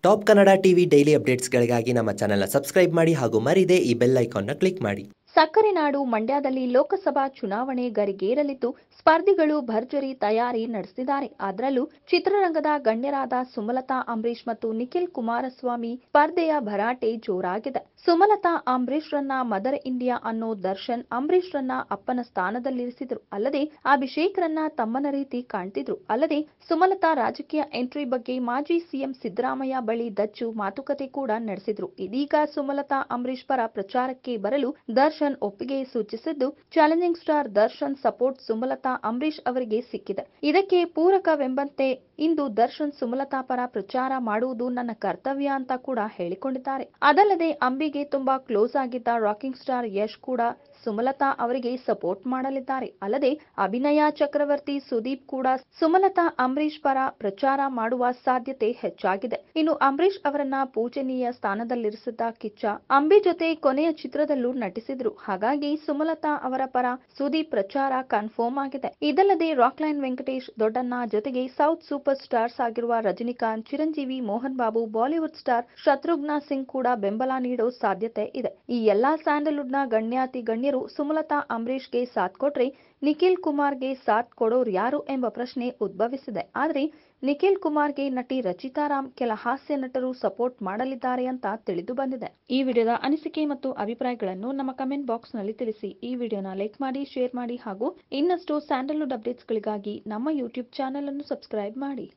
Top Kannada TV daily ಅಪ್ಡೇಟ್ಸ್ಗಳಿಗಾಗಿ ನಮ್ಮ ಚಾನೆಲ್ನ subscribe ಮಾಡಿ ಹಾಗೂ ಮರಿದೇ ಈ ಬೆಲ್ ಐಕಾನ್ನ ಕ್ಲಿಕ್ ಮಾಡಿ. ಸಕ್ಕರೆ ನಾಡು ಮಂಡ್ಯದಲ್ಲಿ ಲೋಕಸಭಾ ಚುನಾವಣೆ ಗರಿಗೇರಲಿದ್ದು ಸ್ಪರ್ಧಿಗಳು ಭರ್ಜರಿ ತಯಾರಿ ನಡೆಸಿದ್ದಾರೆ. ಅದರಲ್ಲೂ ಚಿತ್ರರಂಗದ ಗಣ್ಯರಾದ ಸುಮಲತಾ ಅಂಬರೀಶ್ ಮತ್ತು ನಿಖಿಲ್ ಕುಮಾರಸ್ವಾಮಿ ಸ್ಪರ್ಧೆಯ ಭರಾಟೆ ಜೋರಾಗಿದೆ. ಸುಮಲತಾ ಅಂಬರೀಶ್ ರನ್ನ ಮದರ್ ಇಂಡಿಯಾ ಅನ್ನೋ ದರ್ಶನ್ ಅಂಬರೀಶ್ ರನ್ನ ಅಪ್ಪನ ಸ್ಥಾನದಲ್ಲಿರಿಸಿದ್ರು. ಅಲ್ಲದೆ ಅಭಿಷೇಕ್ ರನ್ನ ತಮ್ಮನ ರೀತಿ ಕಾಣ್ತಿದ್ರು. ಅಲ್ಲದೆ ಸುಮಲತಾ ರಾಜಕೀಯ ಎಂಟ್ರಿ ಬಗ್ಗೆ ಮಾಜಿ ಸಿಎಂ ಸಿದ್ದರಾಮಯ್ಯ ಬಳಿ ದಚ್ಚು ಮಾತುಕತೆ ಕೂಡ ನಡೆಸಿದ್ರು. ಇದೀಗ ಸುಮಲತಾ ಅಂಬರೀಶ್ ಪರ ಪ್ರಚಾರಕ್ಕೆ ಬರಲು ದರ್ಶನ್ ಒಪ್ಪಿಗೆ ಸೂಚಿಸಿದ್ದು, challenging star Darshan support Sumalatha Ambareesh ಅವರಿಗೆ ಸಿಕ್ಕಿದೆ. ಇದಕ್ಕೆ ಪೂರಕವೆಂಬಂತೆ ಇಂದು ದರ್ಶನ್ ಸುಮಲತಾ ಪರ ಪ್ರಚಾರ ಮಾಡುವುದು ನನ್ನ ಕರ್ತವ್ಯ ಅಂತ ಕೂಡ ಹೇಳಿಕೊಂಡಿದ್ದಾರೆ. ಅದಲ್ಲದೆ ಅಂಬಿಗೆ ತುಂಬಾ ಕ್ಲೋಸ್ ಆಗಿದ್ದ ರಾಕಿಂಗ್ ಸ್ಟಾರ್ ಯಶ್ ಕೂಡ ಸುಮಲತಾ ಅವರಿಗೆ ಸಪೋರ್ಟ್ ಮಾಡಲಿದ್ದಾರೆ. ಅಲ್ಲದೆ ಅಭಿನಯ ಚಕ್ರವರ್ತಿ ಸುದೀಪ್ ಕೂಡ ಸುಮಲತಾ ಅಂಬರೀಶ್ ಪರ ಪ್ರಚಾರ ಮಾಡುವ ಸಾಧ್ಯತೆ ಹೆಚ್ಚಾಗಿದೆ. ಇನ್ನು ಅಂಬರೀಶ್ ಅವರನ್ನ ಪೂಜನೀಯ ಸ್ಥಾನದಲ್ಲಿರಿಸಿದ್ದ ಕಿಚ್ಚ ಅಂಬಿ ಜೊತೆ ಕೊನೆಯ ಚಿತ್ರದಲ್ಲೂ ನಟಿಸಿದ್ರು. ಹಾಗಾಗಿ ಸುಮಲತಾ ಅವರ ಪರ ಸುದೀಪ್ ಪ್ರಚಾರ ಕನ್ಫರ್ಮ್ ಆಗಿದೆ. ಇದಲ್ಲದೆ ರಾಕ್ಲೈನ್ ವೆಂಕಟೇಶ್ ದೊಡ್ಡಣ್ಣ ಜೊತೆಗೆ ಸೌತ್ ಸೂಪರ್ ಸ್ಟಾರ್ಸ್ ಆಗಿರುವ ರಜನಿಕಾಂತ್, ಚಿರಂಜೀವಿ, ಮೋಹನ್ ಬಾಬು, ಬಾಲಿವುಡ್ ಸ್ಟಾರ್ ಶತ್ರುಘ್ನ ಸಿಂಗ್ ಕೂಡ ಬೆಂಬಲ ನೀಡೋ ಸಾಧ್ಯತೆ ಇದೆ. ಈ ಎಲ್ಲಾ ಸ್ಯಾಂಡಲ್ವುಡ್ನ ಗಣ್ಯಾತಿ ಗಣ್ಯರು ಸುಮಲತಾ ಅಂಬರೀಶ್ಗೆ ಸಾಥ್ ಕೊಟ್ರೆ ನಿಖಿಲ್ ಕುಮಾರ್ಗೆ ಸಾಥ್ ಕೊಡೋರು ಯಾರು ಎಂಬ ಪ್ರಶ್ನೆ ಉದ್ಭವಿಸಿದೆ. ಆದರೆ ನಿಖಿಲ್ ಕುಮಾರ್ಗೆ ನಟಿ ರಚಿತಾ ರಾಮ್, ಕೆಲ ಹಾಸ್ಯ ನಟರು ಸಪೋರ್ಟ್ ಮಾಡಲಿದ್ದಾರೆ ಅಂತ ತಿಳಿದು ಬಂದಿದೆ. ಈ ವಿಡಿಯೋದ ಅನಿಸಿಕೆ ಮತ್ತು ಅಭಿಪ್ರಾಯಗಳನ್ನು ನಮ್ಮ ಕಮೆಂಟ್ ಬಾಕ್ಸ್ ನಲ್ಲಿ ತಿಳಿಸಿ. ಈ ವಿಡಿಯೋನ ಲೈಕ್ ಮಾಡಿ, ಶೇರ್ ಮಾಡಿ ಹಾಗೂ ಇನ್ನಷ್ಟು ಸ್ಯಾಂಡಲ್ವುಡ್ ಅಪ್ಡೇಟ್ಸ್ಗಳಿಗಾಗಿ ನಮ್ಮ ಯೂಟ್ಯೂಬ್ ಚಾನೆಲ್ ಅನ್ನು ಸಬ್ಸ್ಕ್ರೈಬ್ ಮಾಡಿ.